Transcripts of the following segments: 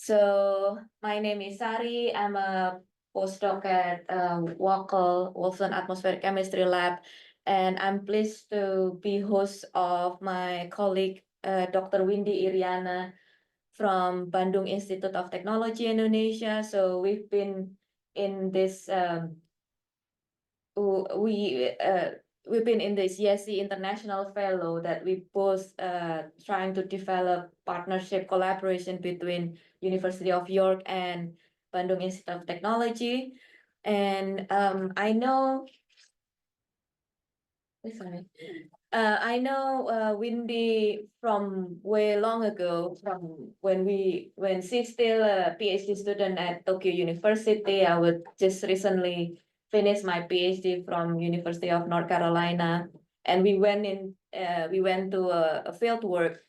So my name is Sari. I'm a postdoc at Wolfson Atmospheric Chemistry Lab, and I'm pleased to be host of my colleague, Dr. Windy Iriana from Bandung Institute of Technology, Indonesia. So we've been in this we've been in this YESI International Fellow that we both trying to develop partnership collaboration between University of York and Bandung Institute of Technology. And I know, I know Windy from way long ago, from when she's still a PhD student at Tokyo University. I would just recently finish my PhD from University of North Carolina, and we went to a field work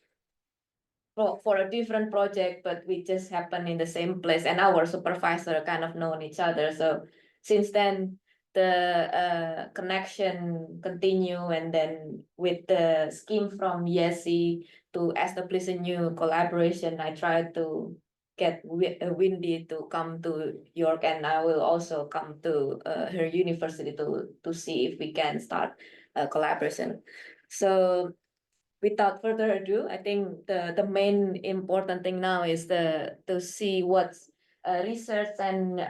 for a different project, but we just happened in the same place, and our supervisor kind of known each other. So since then, the connection continue, and then with the scheme from YESI to establish a new collaboration, I tried to get Windy to come to York, and I will also come to her university to see if we can start a collaboration. So without further ado, I think the main important thing now is to see what's research and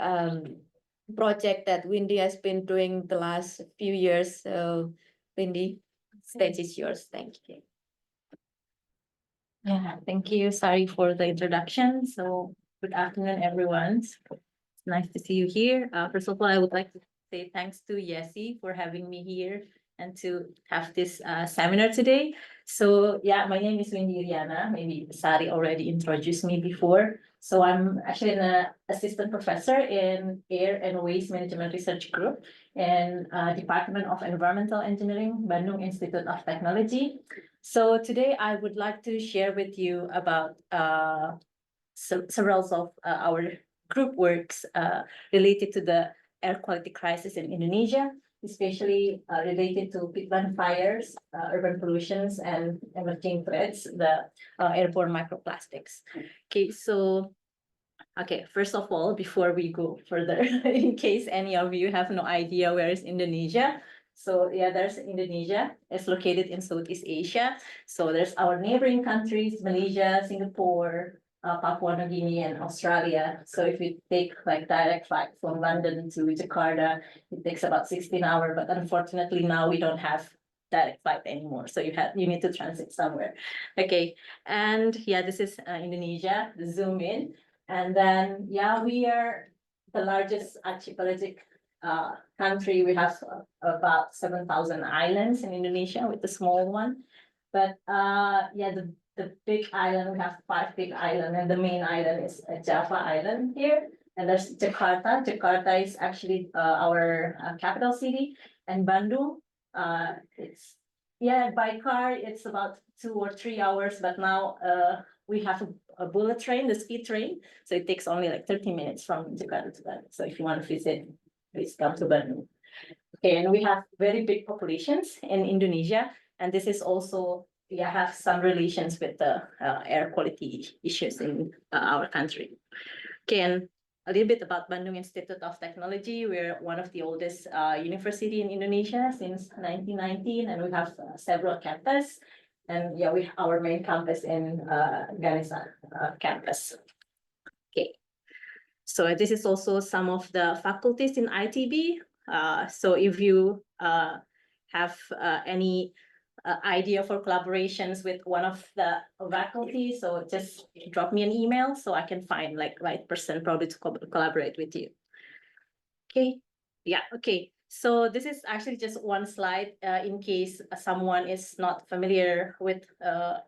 project that Windy has been doing the last few years. So Windy, stage is yours. Thank you. Yeah, thank you. Sorry for the introduction. So good afternoon, everyone. It's nice to see you here. First of all, I would like to say thanks to YESI for having me here and to have this seminar today. So yeah, my name is Windy Iriana. Maybe Sari already introduced me before. So I'm actually an assistant professor in Air and Waste Management Research Group in Department of Environmental Engineering, Bandung Institute of Technology. So today I would like to share with you about several of our group works related to the air quality crisis in Indonesia, especially related to peatland fires, urban pollutions, and emerging threats, the airborne microplastics. Okay, first of all, before we go further, in case any of you have no idea where is Indonesia, so yeah, there's Indonesia. It's located in Southeast Asia. So there's our neighboring countries, Malaysia, Singapore, Papua New Guinea, and Australia. So if you take like direct flight from London to Jakarta, it takes about 16 hours. But unfortunately, now we don't have direct flight anymore. So you need to transit somewhere. Okay, and yeah, this is Indonesia. Zoom in, and then yeah, we are the largest archipelagic country. We have about 7,000 islands in Indonesia with the small one. But yeah, the big island, we have 5 big islands, and the main island is Java Island here. And there's Jakarta. Jakarta is actually our capital city. And Bandung, it's, yeah, by car, it's about 2 or 3 hours. But now we have a bullet train, the speed train. So it takes only like 30 minutes from Jakarta to Bandung. So if you want to visit, please come to Bandung. Okay, and we have very big populations in Indonesia, and this is also, we have some relations with the air quality issues in our country. Okay, and a little bit about Bandung Institute of Technology. We're one of the oldest university in Indonesia since 1919, and we have several campus. And yeah, our main campus in Ganesha campus. Okay. So this is also some of the faculties in ITB. So if you have any idea for collaborations with one of the faculty, so just drop me an email so I can find like right person probably to collaborate with you. Okay, yeah, okay. So this is actually just one slide in case someone is not familiar with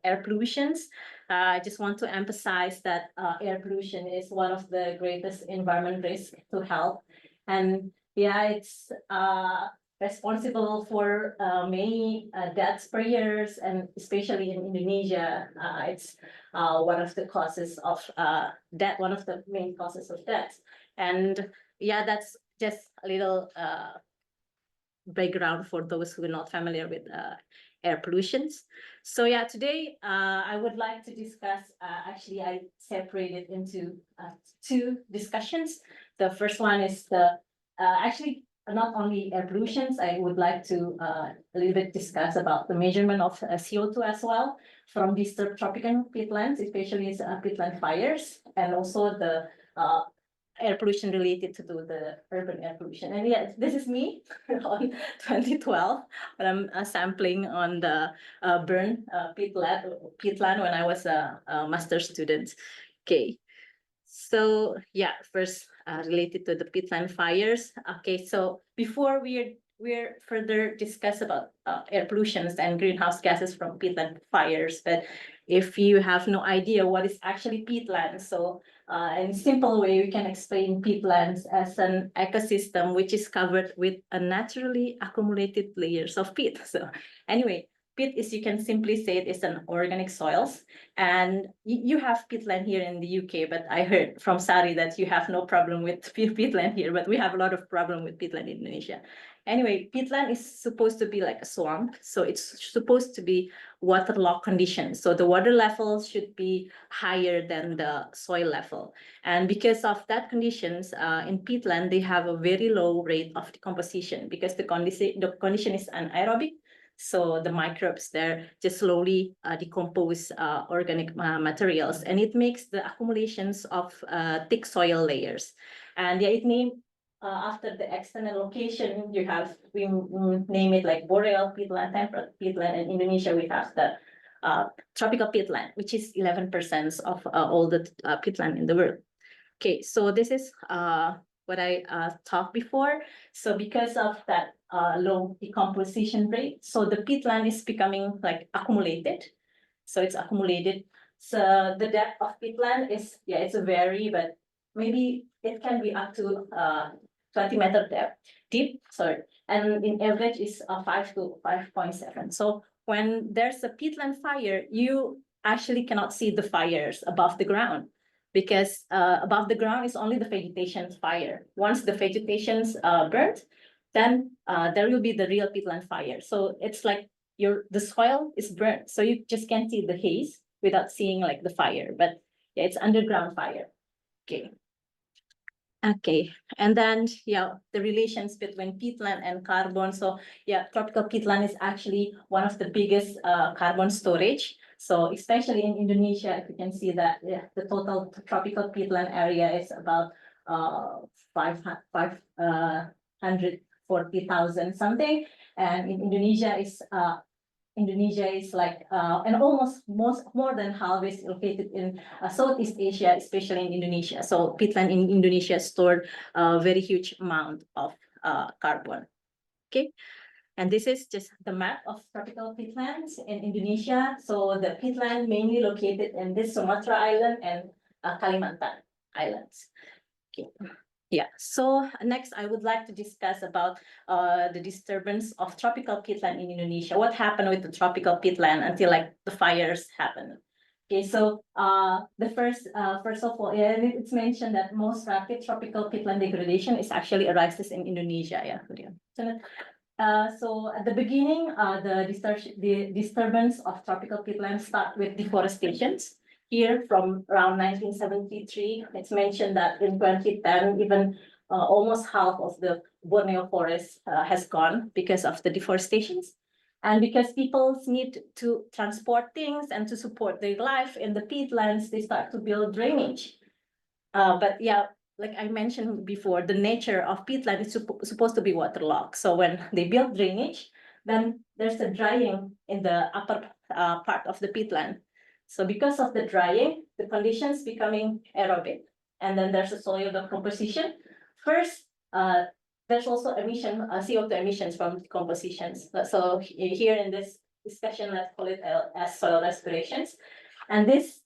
air pollutions. I just want to emphasize that air pollution is one of the greatest environment risks to health. And yeah, it's responsible for many deaths per year, and especially in Indonesia, it's one of the causes of death, one of the main causes of death. And yeah, that's just a little background for those who are not familiar with air pollutions. So yeah, today I would like to discuss, actually I separated into two discussions. The first one is the, actually not only air pollutions, I would like to a little bit discuss about the measurement of CO2 as well from disturbed tropical peatlands, especially peatland fires, and also the air pollution related to the urban air pollution. And yeah, this is me on 2012 when I'm sampling on the burn peatland when I was a master's student. Okay, so yeah, first related to the peatland fires. Okay, so before we're further discuss about air pollutions and greenhouse gases from peatland fires, but if you have no idea what is actually peatland, so in a simple way, we can explain peatlands as an ecosystem which is covered with a naturally accumulated layers of peat. So anyway, peat is, you can simply say it is an organic soils. And you have peatland here in the UK, but I heard from Sari that you have no problem with peatland here, but we have a lot of problem with peatland in Indonesia. Anyway, peatland is supposed to be like a swamp. So it's supposed to be waterlogged conditions. So the water level should be higher than the soil level. And because of that conditions, in peatland, they have a very low rate of decomposition because the condition is anaerobic. So the microbes there just slowly decompose organic materials, and it makes the accumulations of thick soil layers. And yeah, it named after the external location, you have, we name it like boreal peatland, temperate peatland. In Indonesia, we have the tropical peatland, which is 11% of all the peatland in the world. Okay, so this is what I talked before. So because of that low decomposition rate, so the peatland is becoming like accumulated. So it's accumulated. So the depth of peatland is, yeah, it's a vary, but maybe it can be up to 20-meter depth, deep, sorry. And in average is 5 to 5.7. So when there's a peatland fire, you actually cannot see the fires above the ground, because above the ground is only the vegetation fire. Once the vegetation's burnt, then there will be the real peatland fire. So it's like the soil is burnt, so you just can't see the haze without seeing like the fire. But yeah, it's underground fire. Okay. Okay, and then yeah, the relations between peatland and carbon. So yeah, tropical peatland is actually one of the biggest carbon storage. So especially in Indonesia, if you can see that, yeah, the total tropical peatland area is about 540,000 something, and in Indonesia is like, and almost more than half is located in Southeast Asia, especially in Indonesia. So peatland in Indonesia stored a very huge amount of carbon. Okay, and this is just the map of tropical peatlands in Indonesia. So the peatland mainly located in this Sumatra Island and Kalimantan Islands. Okay. Yeah, so next I would like to discuss about the disturbance of tropical peatland in Indonesia. What happened with the tropical peatland until like the fires happened? Okay, so first of all, yeah, it's mentioned that most rapid tropical peatland degradation is actually arises in Indonesia. Yeah, so at the beginning, the disturbance of tropical peatland start with deforestations. Here from around 1973, it's mentioned that in 2010, even almost half of the Borneo forest has gone because of the deforestations. And because people need to transport things and to support their life in the peatlands, they start to build drainage. But yeah, like I mentioned before, the nature of peatland is supposed to be waterlogged. So when they build drainage, then there's a drying in the upper part of the peatland. So because of the drying, the conditions becoming aerobic, and then there's a soil decomposition. First, there's also emission, CO2 emissions from decompositions. So here in this discussion, let's call it as soil respirations. And this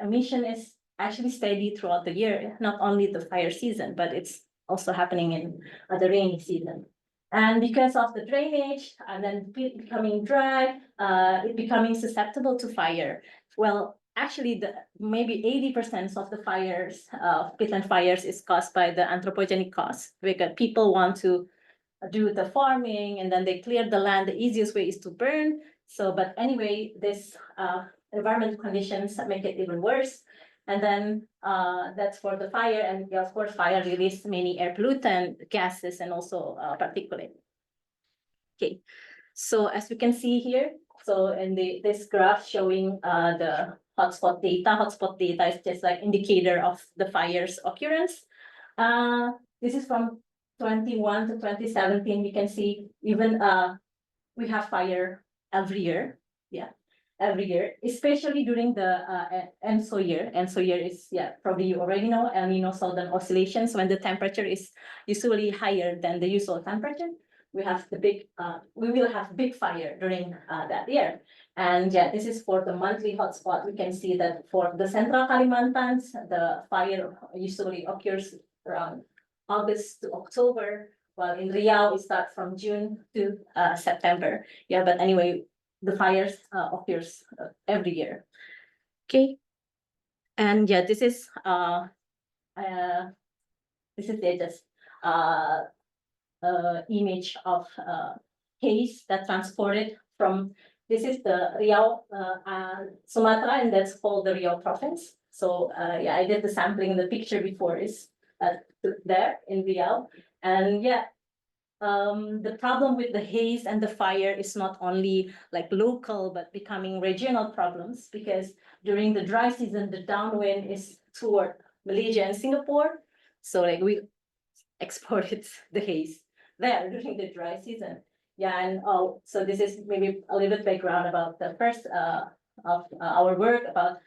emission is actually steady throughout the year, not only the fire season, but it's also happening in the rainy season. And because of the drainage and then becoming dry, it becoming susceptible to fire. Well, actually, maybe 80% of the fires, peatland fires, is caused by the anthropogenic cause, because people want to do the farming and then they clear the land. The easiest way is to burn. So, but anyway, this environmental conditions make it even worse. And then that's for the fire, and yeah, of course, fire release many air pollutant gases and also particulate. Okay, so as we can see here, so in this graph showing the hotspot data is just like indicator of the fire's occurrence. This is from 21 to 2017. We can see even we have fire every year. Yeah, every year, especially during the ENSO year. ENSO year is, yeah, probably you already know, El Nino Southern oscillations, when the temperature is usually higher than the usual temperature. We will have big fire during that year. And yeah, this is for the monthly hotspot. We can see that for the Central Kalimantan, the fire usually occurs around August to October, while in Riau, it starts from June to September. Yeah, but anyway, the fires occurs every year. Okay, and yeah, this is just image of haze that transported from. This is the Riau, Sumatra, and that's called the Riau province. So yeah, I did the sampling. The picture before is there in Riau, and yeah. The problem with the haze and the fire is not only like local, but becoming regional problems, because during the dry season, the downwind is toward Malaysia and Singapore. So like we exported the haze there during the dry season. Yeah, and so this is maybe a little bit background about the first of our work about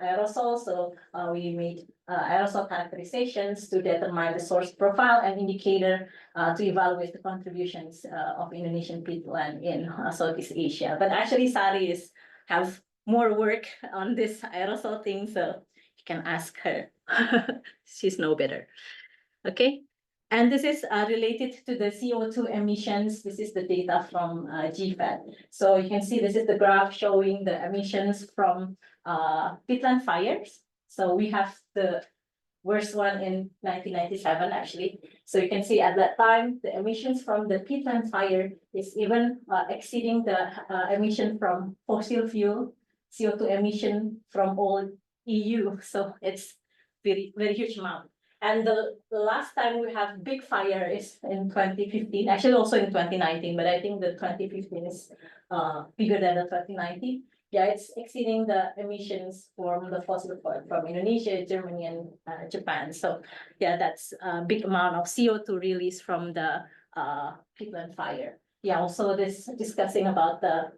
aerosol. So we made aerosol characterizations to determine the source profile and indicator to evaluate the contributions of Indonesian peatland in Southeast Asia. But actually, Sari have more work on this aerosol thing, so you can ask her. She's no better. Okay. And this is related to the CO2 emissions. This is the data from GFAT. So you can see this is the graph showing the emissions from peatland fires. So we have the worst one in 1997, actually. So you can see at that time, the emissions from the peatland fire is even exceeding the emission from fossil fuel, CO2 emission from all EU. So it's very, very huge amount. And the last time we have big fire is in 2015, actually also in 2019, but I think the 2015 is bigger than the 2019. Yeah, it's exceeding the emissions from the fossil fuel from Indonesia, Germany, and Japan. So yeah, that's a big amount of CO2 release from the peatland fire. Yeah, also this discussing about the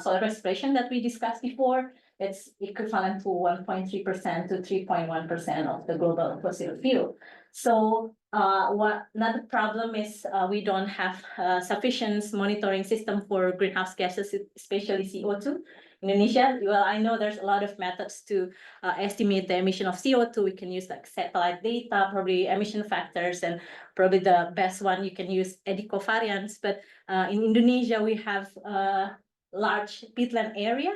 soil respiration that we discussed before. It's equivalent to 1.3% to 3.1% of the global fossil fuel. So another problem is we don't have sufficient monitoring system for greenhouse gases, especially CO2. Indonesia, well, I know there's a lot of methods to estimate the emission of CO2. We can use like satellite data, probably emission factors, and probably the best one you can use EDI covariance. But in Indonesia, we have large peatland area,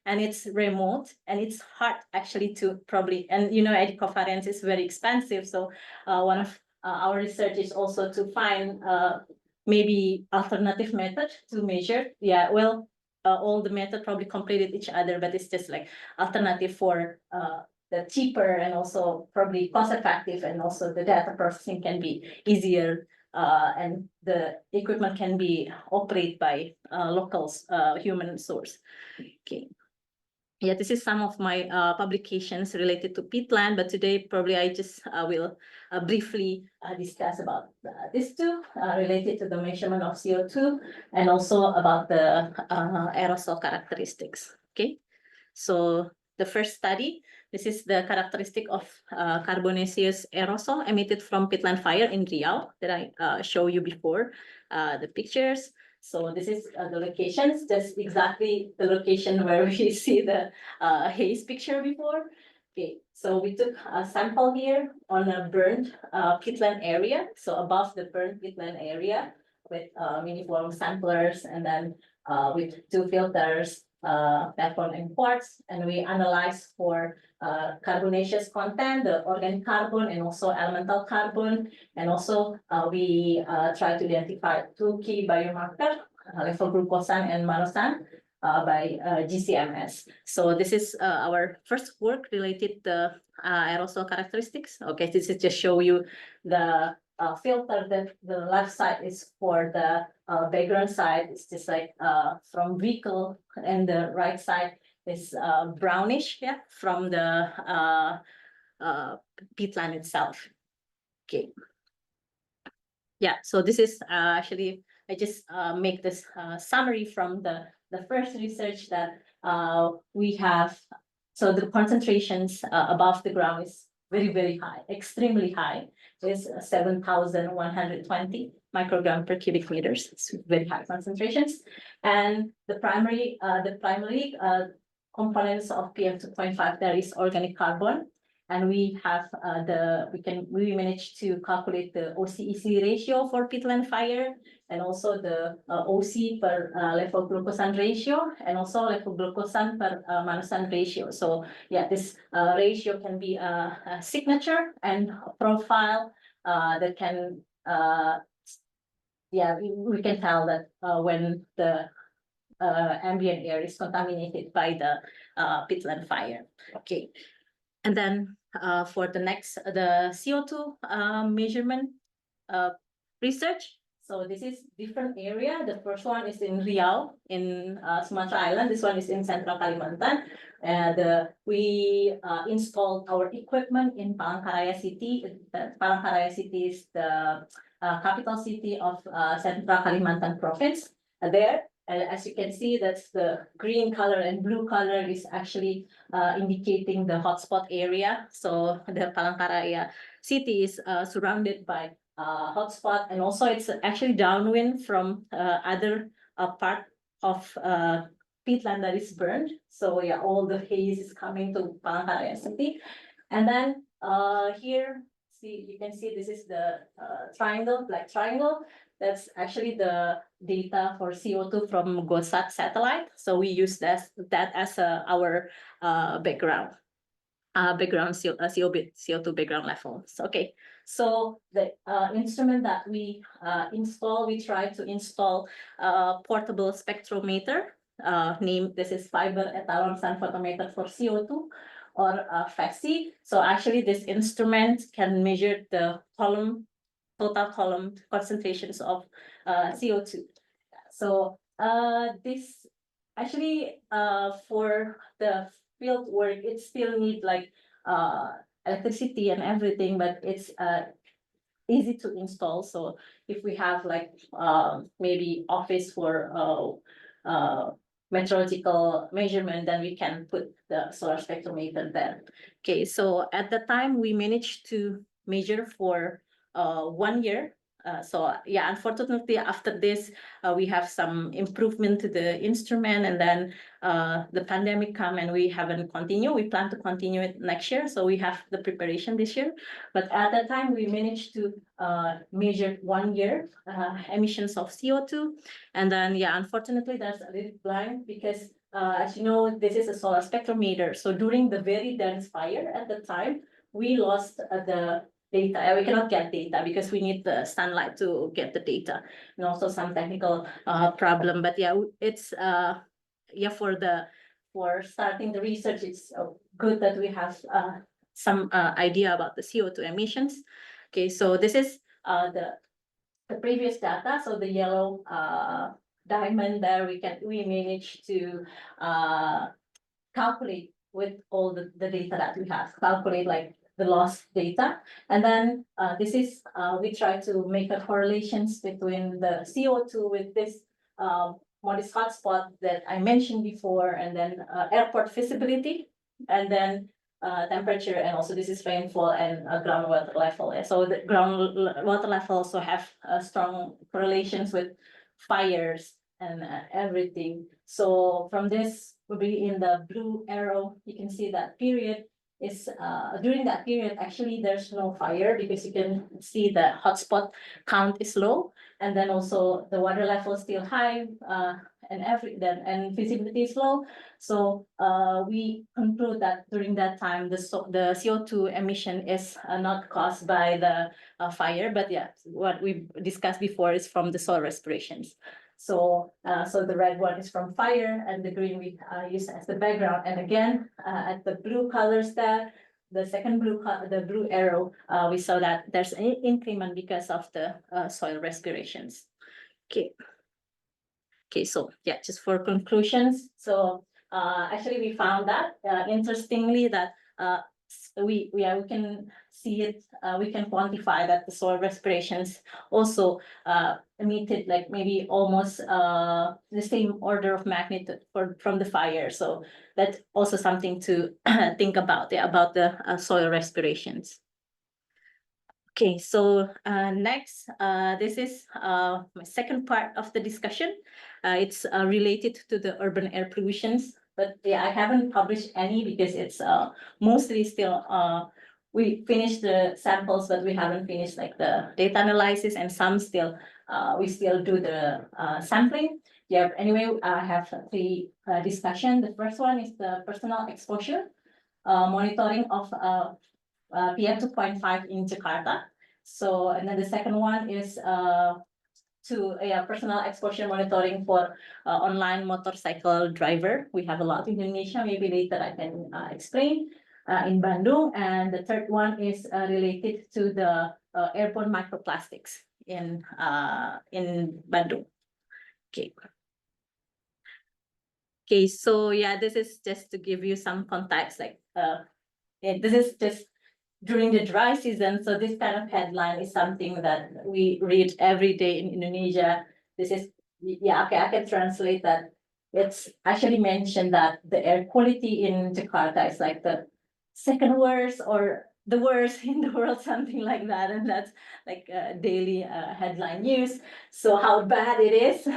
and it's remote, and it's hard actually to probably, and you know, EDI covariance is very expensive. So one of our research is also to find maybe alternative method to measure. Yeah, well, all the method probably completed each other, but it's just like alternative for the cheaper and also probably cost effective, and also the data processing can be easier. And the equipment can be operated by locals, human source. Okay. Yeah, this is some of my publications related to peatland, but today probably I just will briefly discuss about these two related to the measurement of CO2 and also about the aerosol characteristics. Okay, so the first study, this is the characteristic of carbonaceous aerosol emitted from peatland fire in Riau that I show you before the pictures. So this is the locations, just exactly the location where we see the haze picture before. Okay, so we took a sample here on a burned peatland area, so above the burned peatland area with miniform samplers, and then with 2 filters, platform and quartz, and we analyze for carbonaceous content, the organic carbon, and also elemental carbon, and also we try to identify 2 key biomarkers level glucosan and manosan by GCMS. So this is our first work related to aerosol characteristics. Okay, this is just show you the filter that the left side is for the background side. It's just like from vehicle, and the right side is brownish, yeah, from the peatland itself. Okay. Yeah, so this is actually, I just make this summary from the first research that we have. So the concentrations above the ground is very, very high, extremely high. Is 7,120 microgram per cubic meters. It's very high concentrations. And the primary components of PM 2.5, there is organic carbon. And we have we managed to calculate the OCEC ratio for peatland fire, and also the OC per level glucosan ratio, and also level glucosan per manosan ratio. So yeah, this ratio can be a signature and a profile that can we can tell that when the ambient air is contaminated by the peatland fire. Okay. And then for the next, the CO2 measurement research. So this is different area. The first one is in Riau, in Sumatra Island. This one is in Central Kalimantan. We installed our equipment in Palangkaraya City. Palangkaraya City is the capital city of Central Kalimantan province. There, as you can see, that's the green color and blue color is actually indicating the hotspot area. So the Palangkaraya city is surrounded by hotspot, and also it's actually downwind from other part of peatland that is burned. So yeah, all the haze is coming to Palangkaraya city. And then here, you can see this is the triangle, black triangle. That's actually the data for CO2 from GOSAT satellite. So we use that as our background CO2 background levels. Okay, so the instrument that we try to install portable spectrometer. This is fiber ethanol sun photometer for CO2, or FESI. So actually, this instrument can measure the total column concentrations of CO2. So this actually for the field work, it still need like electricity and everything, but it's easy to install. So if we have like maybe office for meteorological measurement, then we can put the solar spectrometer there. Okay, so at the time we managed to measure for 1 year. So yeah, unfortunately, after this, we have some improvement to the instrument, and then the pandemic come and we haven't continued. We plan to continue it next year, so we have the preparation this year. But at that time, we managed to measure 1 year emissions of CO2, and then yeah, unfortunately, that's a little blind because as you know, this is a solar spectrometer. So during the very dense fire at the time, we lost the data. We cannot get data because we need the sunlight to get the data, and also some technical problem. But yeah, it's yeah, for starting the research, it's good that we have some idea about the CO2 emissions. Okay, so this is the previous data. So the yellow diamond there, we managed to calculate with all the data that we have, calculate like the lost data. And then this is, we try to make a correlations between the CO2 with this modest hotspot that I mentioned before, and then airport visibility, and then temperature, and also this is rainfall and groundwater level. So the groundwater level also have strong correlations with fires and everything. So from this will be in the blue arrow, you can see that period is during that period, actually there's no fire because you can see the hotspot count is low, and then also the water level is still high, and visibility is low. So we conclude that during that time the CO2 emission is not caused by the fire, but yeah, what we discussed before is from the soil respirations. So, so the red one is from fire, and the green we use as the background. And again, at the blue colors there, the second the blue arrow, we saw that there's an increment because of the soil respirations. Okay. Okay, so yeah, just for conclusions. So actually, we found that interestingly that we can see it, we can quantify that the soil respirations also emitted like maybe almost the same order of magnitude from the fire. So that's also something to think about, yeah, about the soil respirations. Okay, so next, this is my second part of the discussion. It's related to the urban air pollutions, but yeah, I haven't published any because it's mostly still, we finished the samples, but we haven't finished like the data analysis, and some still, we still do the sampling. Yeah, anyway, I have three discussion. The first one is the personal exposure, monitoring of PM 2.5 in Jakarta. So, and then the second one is personal exposure monitoring for online motorcycle driver. We have a lot in Indonesia. Maybe later I can explain in Bandung. And the third one is related to the airborne microplastics in Bandung. Okay. Okay, so yeah, this is just to give you some context. Like this is just during the dry season, so this kind of headline is something that we read every day in Indonesia. This is, yeah, okay, I can translate that. It's actually mentioned that the air quality in Jakarta is like the second worst or the worst in the world, something like that, and that's like daily headline news. So how bad it is.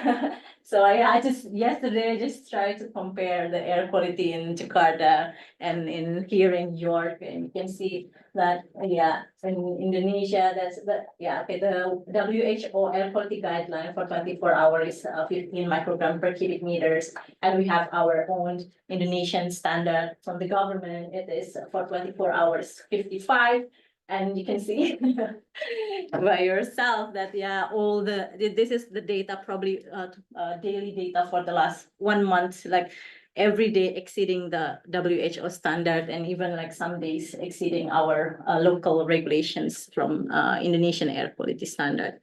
So I just yesterday I just tried to compare the air quality in Jakarta and in here in York, and you can see that yeah, in Indonesia, that's okay, the WHO air quality guideline for 24 hours is 15 microgram per cubic meters, and we have our own Indonesian standard from the government. It is for 24 hours 55. And you can see by yourself that yeah, all this is the data, probably daily data for the last 1 month, like every day exceeding the WHO standard, and even like some days exceeding our local regulations from Indonesian air quality standard.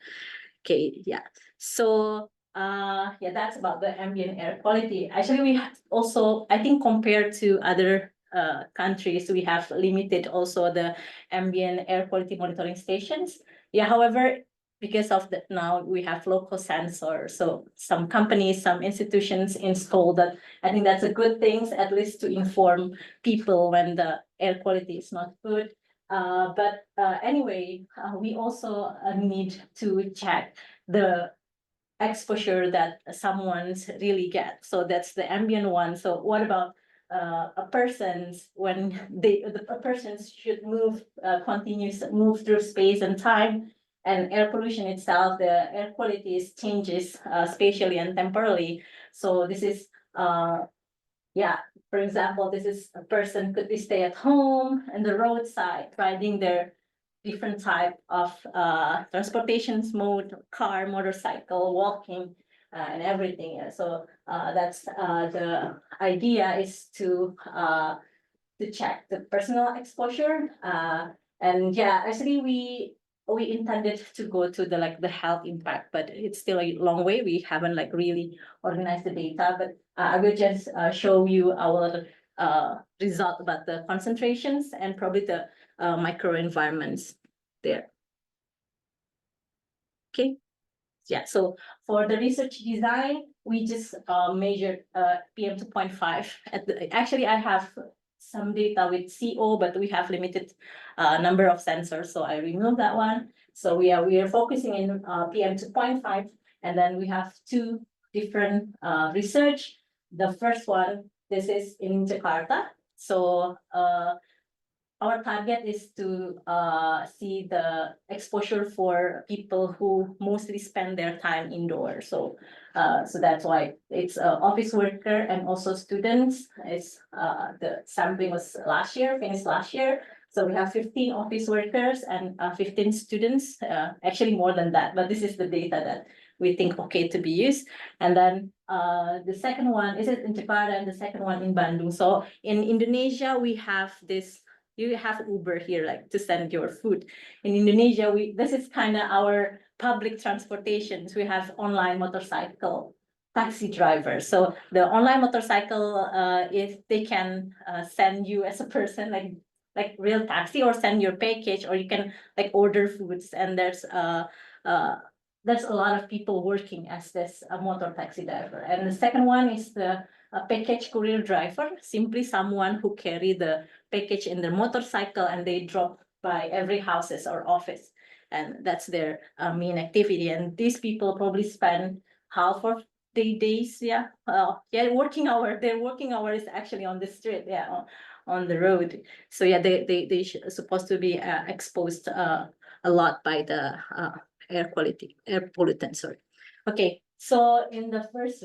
Okay, yeah. So yeah, that's about the ambient air quality. Actually, we also, I think, compared to other countries, we have limited also the ambient air quality monitoring stations. Yeah, however, because of that, now we have local sensors. So some companies, some institutions install that. I think that's a good thing, at least to inform people when the air quality is not good. But anyway, we also need to check the exposure that someone's really get. So that's the ambient one. So what about a person's, when a person should move, move through space and time, and air pollution itself, the air quality changes spatially and temporally. So this is yeah, for example, this is a person could be stay at home and the roadside riding their different type of transportations mode, car, motorcycle, walking, and everything. So that's the idea is to check the personal exposure. And yeah, actually we intended to go to the like the health impact, but it's still a long way. We haven't like really organized the data, but I will just show you our result about the concentrations and probably the microenvironments there. Okay, yeah, so for the research design, we just measured PM 2.5. Actually, I have some data with CO, but we have limited number of sensors, so I removed that one. So we are focusing in PM 2.5, and then we have two different research. The first one, this is in Jakarta. So our target is to see the exposure for people who mostly spend their time indoors. So so that's why it's office worker and also students. It's the sampling was finished last year. So we have 15 office workers and 15 students, actually more than that, but this is the data that we think okay to be used. And then the second one is it in Jakarta and the second one in Bandung. So in Indonesia, we have this, you have Uber here, like to send your food. In Indonesia, this is kind of our public transportations. We have online motorcycle taxi drivers. So the online motorcycle, if they can send you as a person, like real taxi, or send your package, or you can like order foods, and there's a lot of people working as this motor taxi driver. And the second one is the package courier driver, simply someone who carry the package in their motorcycle and they drop by every houses or office, and that's their main activity. And these people probably spend half of the days, their working hour is actually on the street, on the road. So they supposed to be exposed a lot by the air pollutants. Sorry. Okay, so in the first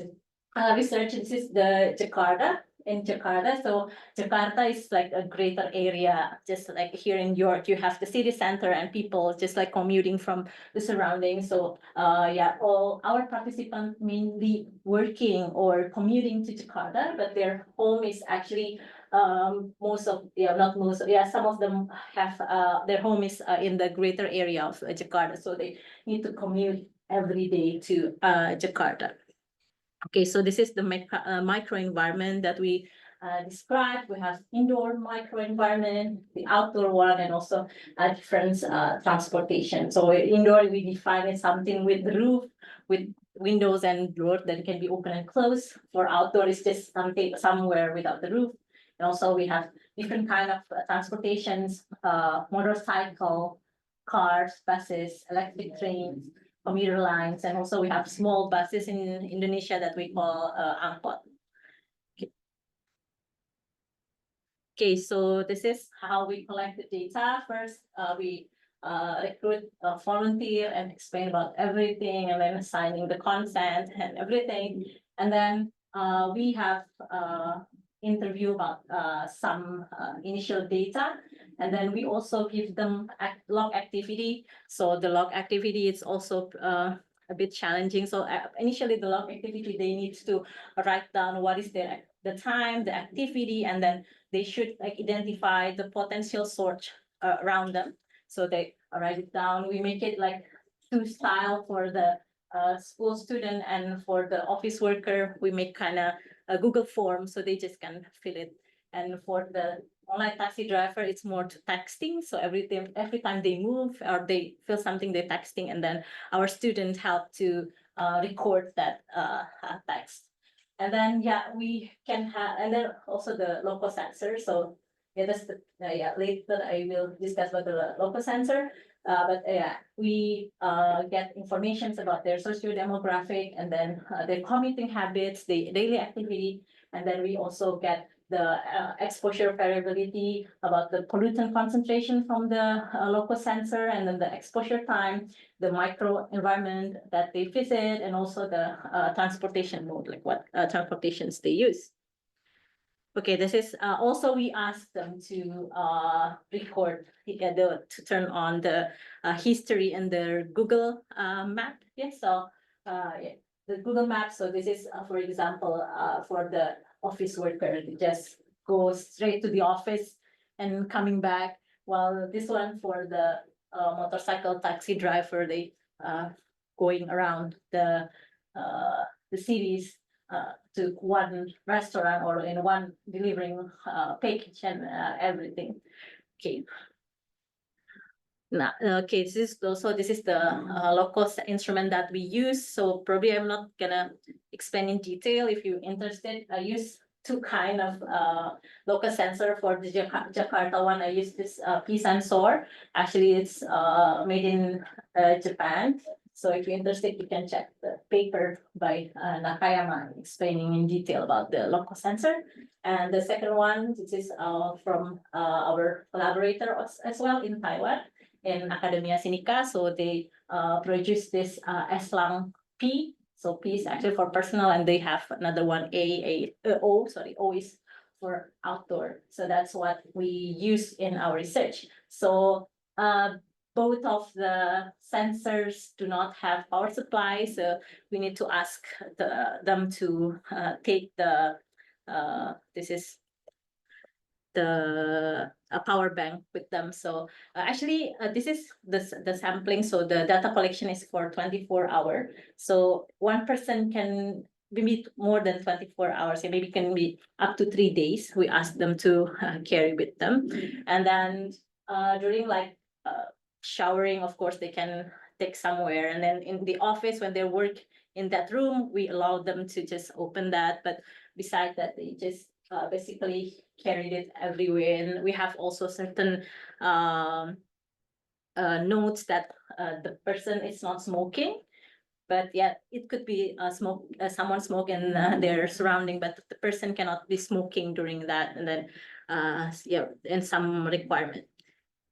research, this is the Jakarta. In Jakarta, so Jakarta is like a greater area, just like here in York, you have the city center and people just like commuting from the surroundings. So all our participants mainly working or commuting to Jakarta, but their home is actually some of them have their home is in the greater area of Jakarta, so they need to commute every day to Jakarta. Okay, so this is the microenvironment that we described. We have indoor microenvironment, the outdoor one, and also different transportation. So indoor, we define it something with the roof, with windows and doors that can be open and closed. For outdoor, it's just something somewhere without the roof. And also we have different kind of transportations, motorcycle, cars, buses, electric trains, commuter lines, and also we have small buses in Indonesia that we call angkot. Okay, so this is how we collect the data. First, we recruit a volunteer and explain about everything, and then assigning the consent and everything. And then we have interview about some initial data, and then we also give them log activity. So the log activity is also a bit challenging. So initially the log activity, they need to write down what is the time, the activity, and then they should like identify the potential source around them. So they write it down. We make it like two style for the school student, and for the office worker, we make kind of a Google form, so they just can fill it. And for the online taxi driver, it's more to texting. So every time they move or they feel something, they're texting, and then our students help to record that text. And then we can have, and then also the local sensor. So that's the later I will discuss about the local sensor. But we get informations about their socio-demographic, and then their commuting habits, the daily activity, and then we also get the exposure variability about the pollutant concentration from the local sensor, and then the exposure time, the microenvironment that they visit, and also the transportation mode, like what transportations they use. Okay, this is also we asked them to record to turn on the history in their Google map. Yes, so the Google map. So this is, for example, for the office worker, they just go straight to the office and coming back. While this one for the motorcycle taxi driver, they going around the cities. To one restaurant or in one delivering package and everything. Okay. Now, okay, this is the local instrument that we use. So probably I'm not gonna explain in detail. If you're interested, I use two kind of local sensor. For the Jakarta one, I use this P sensor. Actually, it's made in Japan. So if you're interested, you can check the paper by Nakayama explaining in detail about the local sensor. And the second one, this is from our collaborator as well in Taiwan, in Academia Sinica. So they produce this Eslang P. So P is actually for personal, and they have another one, O. Sorry, O is for outdoor. So that's what we use in our research. So both of the sensors do not have power supply, so we need to ask them to take this is a power bank with them. So actually, this is the sampling. So the data collection is for 24-hour. So one person can be more than 24 hours, and maybe can be up to 3 days. We ask them to carry with them, and then during like showering, of course, they can take somewhere, and then in the office when they work in that room, we allow them to just open that. But besides that, they just basically carried it everywhere. And we have also certain notes that the person is not smoking, but yeah, it could be someone smoke in their surrounding, but the person cannot be smoking during that. And then yeah, and some requirement.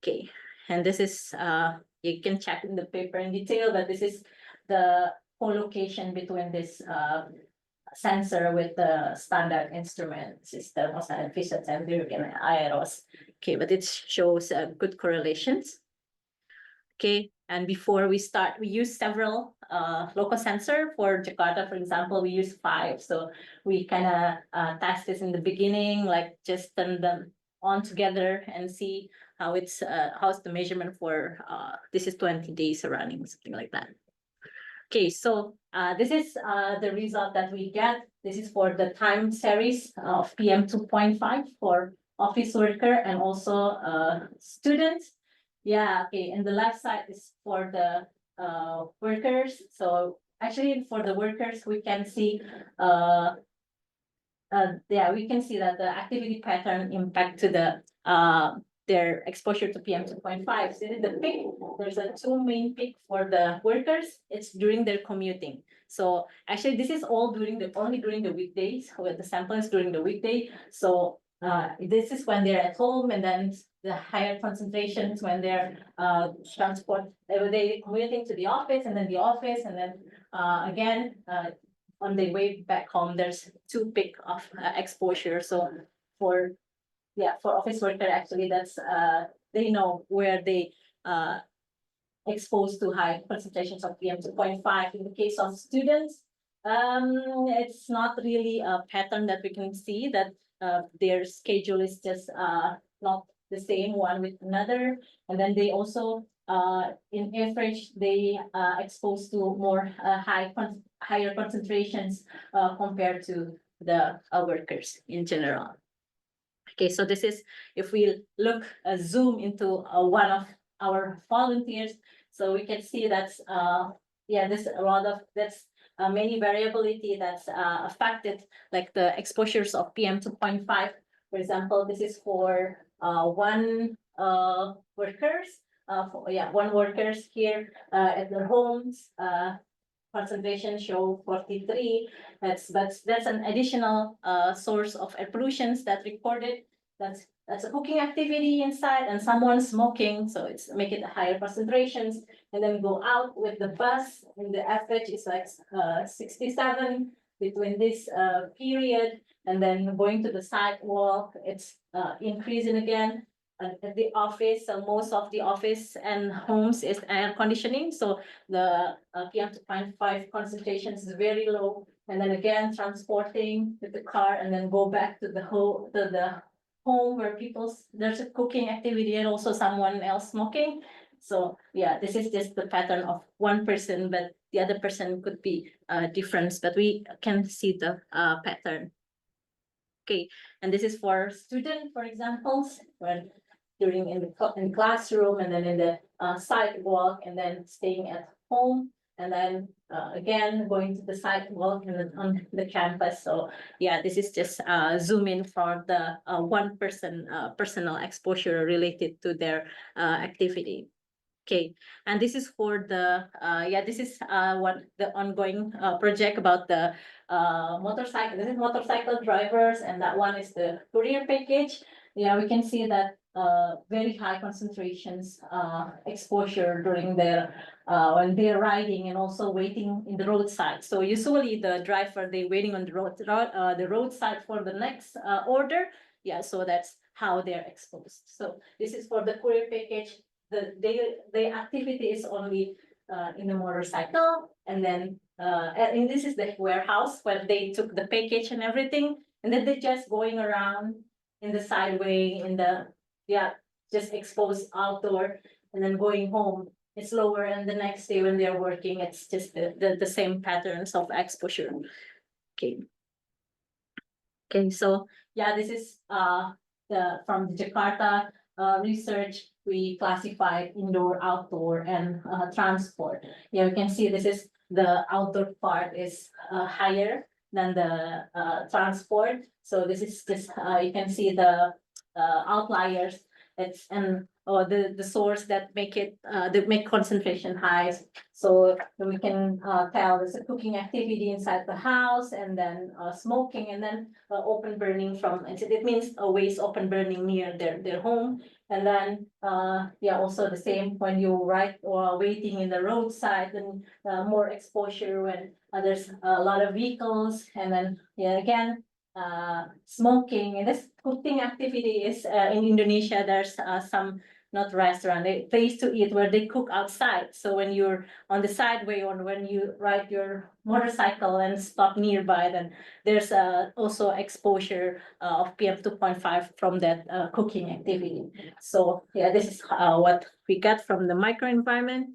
Okay, and this is you can check in the paper in detail, but this is the co-location between this sensor with the standard instrument system of efficient and IROS. Okay, but it shows good correlations. Okay, and before we start, we use several local sensor. For Jakarta, for example, we use 5. So we kind of test this in the beginning, like just turn them on together and see how how's the measurement for this is 20 days running, something like that. Okay, so this is the result that we get. This is for the time series of PM 2.5 for office worker and also students. Yeah, okay, and the left side is for the workers. So actually for the workers, we can see yeah, we can see that the activity pattern impact to the their exposure to PM 2.5. So in the peak, there's a 2 main peak for the workers. It's during their commuting. So actually, this is all only during the weekdays, where the sample is during the weekday. So this is when they're at home, and then the higher concentrations when they're they commuting to the office, and then the office, and then again on the way back home, there's 2 peak of exposure. So for office worker, actually, that's they know where they exposed to high concentrations of PM 2.5. In the case of students, it's not really a pattern that we can see, that their schedule is just not the same one with another. And then they also in average, they exposed to more higher concentrations compared to the workers in general. Okay, so this is, if we look, zoom into one of our volunteers, so we can see that's, yeah, there's a lot of, that's many variability that's affected, like the exposures of PM 2.5. For example, this is for one workers, one workers here at their homes, concentration show 43. That's an additional source of air pollutions that recorded. That's a cooking activity inside and someone smoking, so it's make it higher concentrations. And then go out with the bus, and the average is like 67 between this period, and then going to the sidewalk, it's increasing again. At the office, so most of the office and homes is air conditioning, so the PM 2.5 concentrations is very low. And then again, transporting with the car, and then go back to the home where there's a cooking activity and also someone else smoking. So yeah, this is just the pattern of one person, but the other person could be different, but we can see the pattern. Okay, and this is for student, for example, when during in the classroom, and then in the sidewalk, and then staying at home, and then again going to the sidewalk and then on the campus. So yeah, this is just zoom in for the one person personal exposure related to their activity. Okay, and this is for the this is what the ongoing project about the motorcycle. This is motorcycle drivers, and that one is the courier package. Yeah, we can see that very high concentrations exposure during their when they're riding and also waiting in the roadside. So usually the driver, they waiting on the roadside for the next order. Yeah, so that's how they're exposed. So this is for the courier package. the activity is only in the motorcycle, and then and this is the warehouse where they took the package and everything, and then they're just going around in the sideway, in the, yeah, just exposed outdoor, and then going home. It's lower, and the next day when they're working, it's just the same patterns of exposure. Okay. Okay, so yeah, this is the from Jakarta research. We classified indoor, outdoor, and transport. Yeah, we can see this is the outdoor part is higher than the transport. So this is just you can see the outliers. It's and the source that make it that make concentration high. So we can tell there's a cooking activity inside the house, and then smoking, and then open burning from, it means waste open burning near their home. And then yeah, also the same when you ride or waiting in the roadside, then more exposure when there's a lot of vehicles. And then yeah, again, smoking. And this cooking activity is in Indonesia, there's some, not restaurant, a place to eat where they cook outside. So when you're on the sideway, or when you ride your motorcycle and stop nearby, then there's also exposure of PM 2.5 from that cooking activity. So yeah, this is what we got from the microenvironment.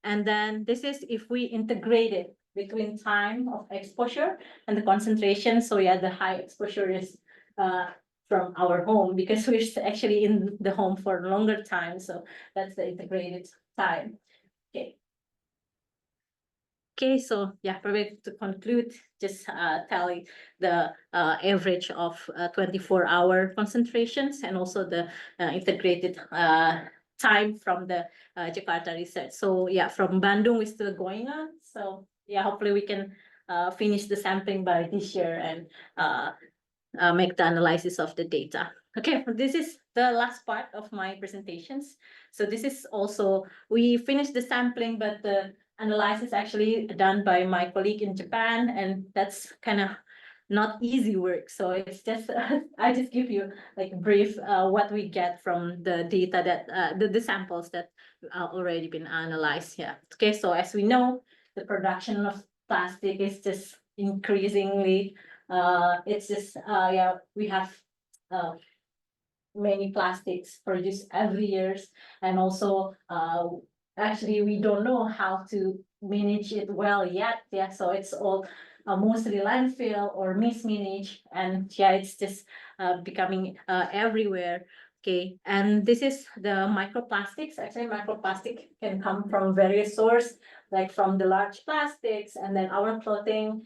And then this is if we integrate it between time of exposure and the concentration. So yeah, the high exposure is from our home, because we're actually in the home for a longer time. So that's the integrated time. Okay. Okay, so yeah, probably to conclude, just tally the average of 24-hour concentrations, and also the integrated time from the Jakarta research. So yeah, from Bandung is still going on. So yeah, hopefully we can finish the sampling by this year, and make the analysis of the data. Okay, this is the last part of my presentations. So this is also, we finished the sampling, but the analysis actually done by my colleague in Japan, and that's kind of not easy work. So it's just, I just give you like brief what we get from the data that, the samples that already been analyzed. Yeah, okay, so as we know, the production of plastic is just increasingly it's just yeah, we have many plastics produced every years, and also actually we don't know how to manage it well yet. Yeah, so it's all mostly landfill or mismanaged, and yeah, it's just becoming everywhere. Okay, and this is the microplastics. Actually, microplastic can come from various sources, like from the large plastics, and then our clothing,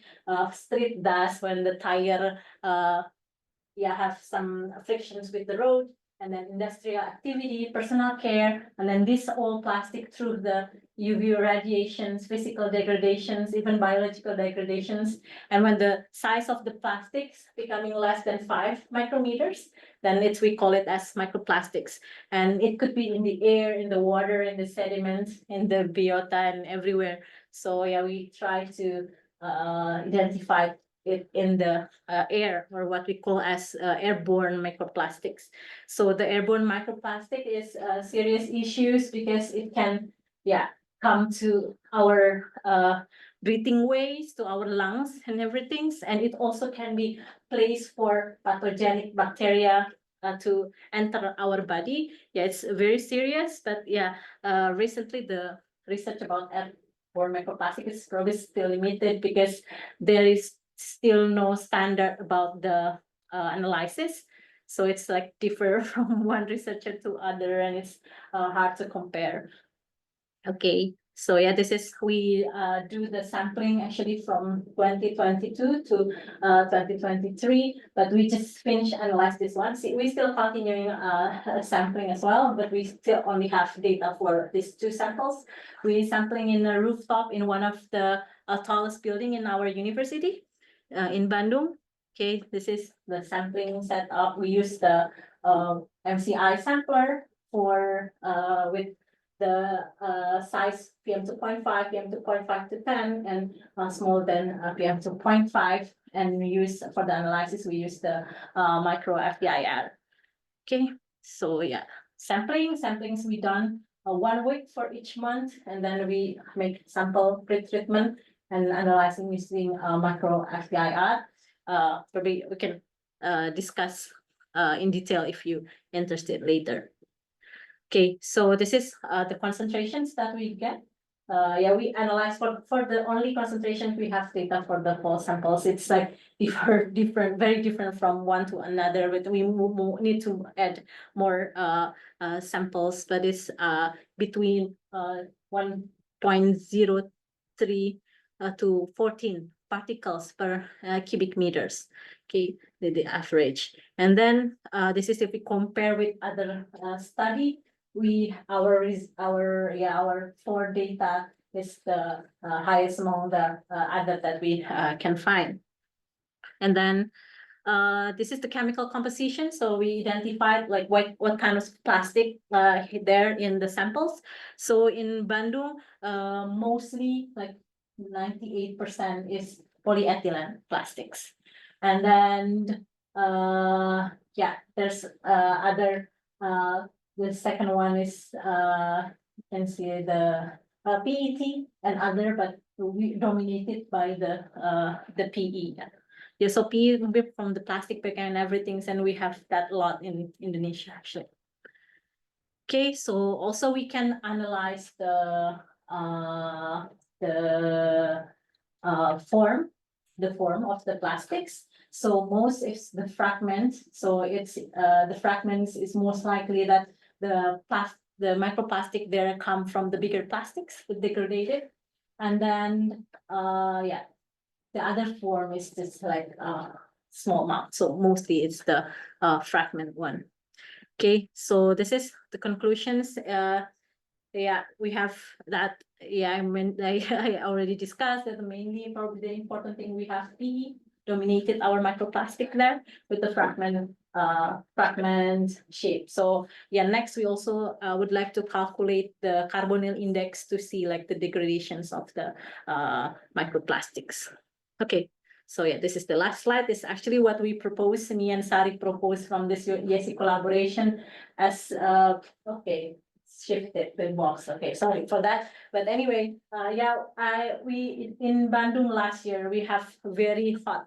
street dust when the tire yeah, have some frictions with the road, and then industrial activity, personal care, and then this all plastic through the UV radiations, physical degradations, even biological degradations. And when the size of the plastics becoming less than 5 micrometers, then it's, we call it as microplastics. And it could be in the air, in the water, in the sediments, in the biota, and everywhere. So yeah, we try to identify it in the air, or what we call as airborne microplastics. So the airborne microplastic is serious issues, because it can, yeah, come to our breathing ways, to our lungs and everything. And it also can be place for pathogenic bacteria to enter our body. Yeah, it's very serious, but yeah, recently the research about airborne microplastic is probably still limited, because there is still no standard about the analysis. So it's like differ from one researcher to other, and it's hard to compare. Okay, so yeah, this is, we do the sampling actually from 2022 to 2023, but we just finished analyze this one. See, we still continuing sampling as well, but we still only have data for these 2 samples. We sampling in a rooftop in one of the tallest building in our university in Bandung. Okay, this is the sampling setup. We use the MCI sampler for with the size PM 2.5, PM 2.5 to 10, and smaller than PM 2.5. And we use, for the analysis, we use the micro FDIR. Okay, so yeah, samplings we done 1 week for each month, and then we make sample pre-treatment and analyzing using micro FTIR. Probably we can discuss in detail if you interested later. Okay, so this is the concentrations that we get. Yeah, we analyze for the only concentrations we have data for the whole samples. It's like different, very different from one to another, but we need to add more samples, but it's between 1.03 to 14 particles per cubic meters. Okay, the average. And then this is if we compare with other study. Our 4 data is the highest among the other that we can find. And then this is the chemical composition. So we identified like what kind of plastic there in the samples. So in Bandung, mostly like 98% is polyethylene plastics. And then yeah, there's other the second one is you can see the PET and other, but we dominated by the PE. Yeah, so PE from the plastic bag and everything, and we have that a lot in Indonesia actually. Okay, so also we can analyze the form of the plastics. So most is the fragment. So it's the fragments is most likely that the microplastic there come from the bigger plastics, the degraded, and then yeah, the other form is just like small amount. So mostly it's the fragment one. Okay, so this is the conclusions. Yeah, we have that. Yeah, I mean, I already discussed that mainly probably the important thing we have PE dominated our microplastic there with the fragment shape. So yeah, next we also would like to calculate the carbonyl index to see like the degradations of the microplastics. Okay, so yeah, this is the last slide. This is actually what we proposed, me and Sari proposed from this YESI collaboration as okay, shifted the box. Okay, sorry for that. But anyway, yeah, we in Bandung last year we have very hot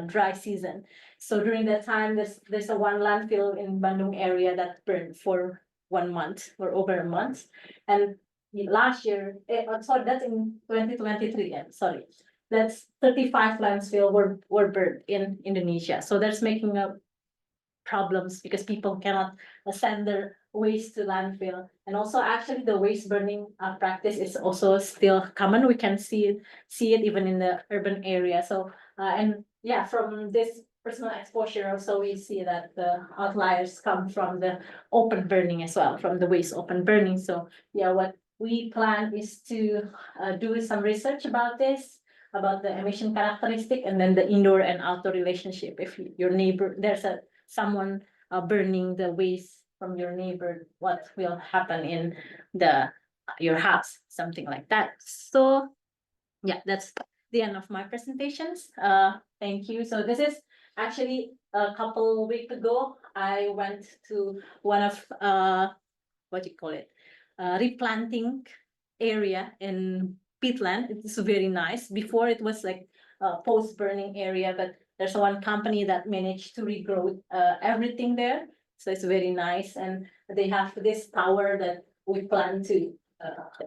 dry season. So during that time, there's a one landfill in Bandung area that burned for 1 month or over a month. And last year, sorry, that's in 2023. Sorry, that's 35 landfill were burned in Indonesia. So that's making up problems because people cannot send their waste to landfill. And also actually the waste burning practice is also still common. We can see it even in the urban area. So and yeah, from this personal exposure also we see that the outliers come from the open burning as well, from the waste open burning. So yeah, what we plan is to do some research about this, about the emission characteristic, and then the indoor and outdoor relationship. If your neighbor, there's someone burning the waste from your neighbor, what will happen in your house, something like that. So yeah, that's the end of my presentations. Thank you. So this is actually a couple weeks ago, I went to one of what do you call it, replanting area in Peatland. It's very nice. Before it was like a post-burning area, but there's one company that managed to regrow everything there. So it's very nice. And they have this tower that we plan to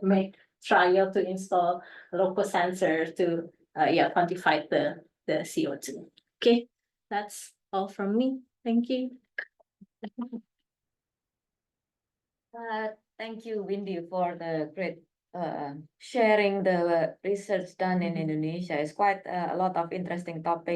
make trial to install local sensor to yeah, quantify the CO2. Okay, that's all from me. Thank you. Thank you, Windy, for the great sharing the research done in Indonesia. It's quite a lot of interesting topics.